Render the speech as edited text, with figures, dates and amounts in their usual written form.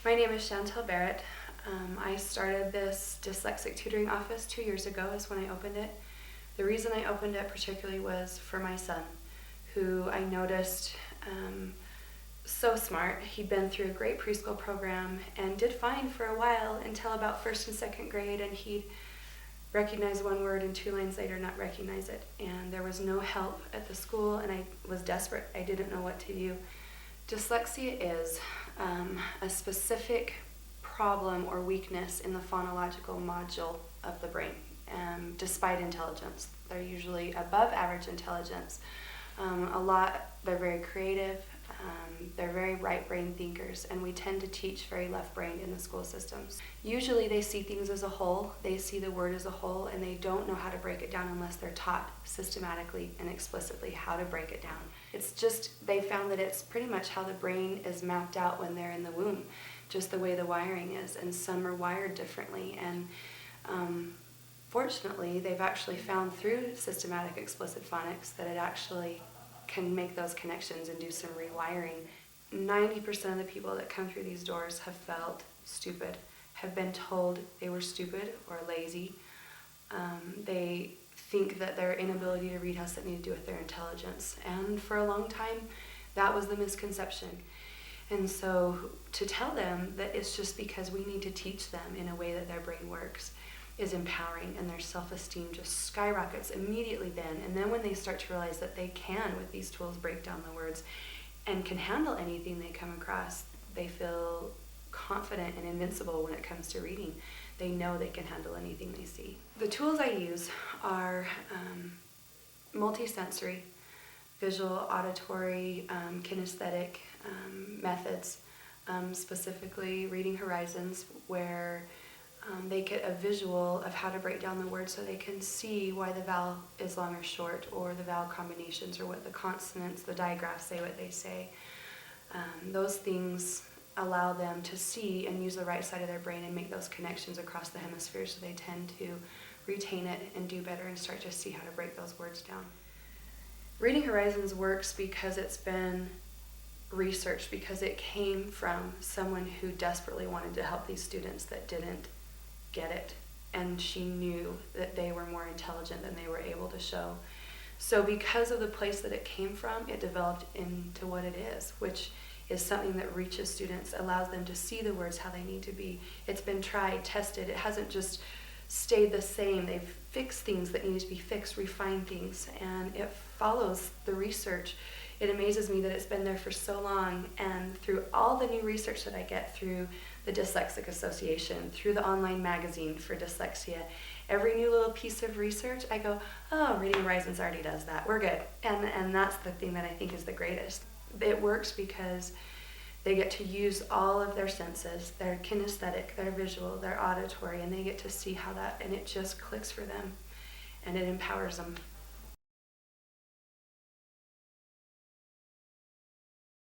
My name is Shantell Berrett. I started this dyslexic tutoring office 2 years ago is when I opened it. The reason I opened it particularly was for my son, who I noticed so smart. He'd been through a great preschool program and did fine for a while until about first and second grade, and he'd recognize one word and 2 lines later not recognize it. And there was no help at the school, and I was desperate. I didn't know what to do. Dyslexia is a specific problem or weakness in the phonological module of the brain, despite intelligence. They're usually above average intelligence. They're very creative, they're very right brain thinkers, and we tend to teach very left brained in the school systems. Usually they see things as a whole, they see the word as a whole, and they don't know how to break it down unless they're taught systematically and explicitly how to break it down. It's just, they found that it's pretty much how the brain is mapped out when they're in the womb, just the way the wiring is, and some are wired differently. And fortunately, they've actually found through systematic explicit phonics that it actually can make those connections and do some rewiring. 90% of the people that come through these doors have felt stupid, have been told they were stupid or lazy. They think that their inability to read has something to do with their intelligence. And for a long time, that was the misconception. And so to tell them that it's just because we need to teach them in a way that their brain works is empowering, and their self-esteem just skyrockets immediately then. And then when they start to realize that they can, with these tools, break down the words and can handle anything they come across, they feel confident and invincible when it comes to reading. They know they can handle anything they see. The tools I use are multisensory, visual, auditory, kinesthetic methods, specifically Reading Horizons, where they get a visual of how to break down the word so they can see why the vowel is long or short, or the vowel combinations, or what the consonants, the digraphs say what they say. Those things allow them to see and use the right side of their brain and make those connections across the hemispheres, so they tend to retain it and do better and start to see how to break those words down. Reading Horizons works because it's been researched, because it came from someone who desperately wanted to help these students that didn't get it, and she knew that they were more intelligent than they were able to show. So because of the place that it came from, it developed into what it is, which is something that reaches students, allows them to see the words how they need to be. It's been tried, tested. It hasn't just stayed the same. They've fixed things that need to be fixed, refined things, and it follows the research. It amazes me that it's been there for so long, and through all the new research that I get through the Dyslexic Association, through the online magazine for dyslexia, every new little piece of research, I go, oh, Reading Horizons already does that. We're good. And that's the thing that I think is the greatest. It works because they get to use all of their senses, their kinesthetic, their visual, their auditory, and they get to see how that, and it just clicks for them, and it empowers them.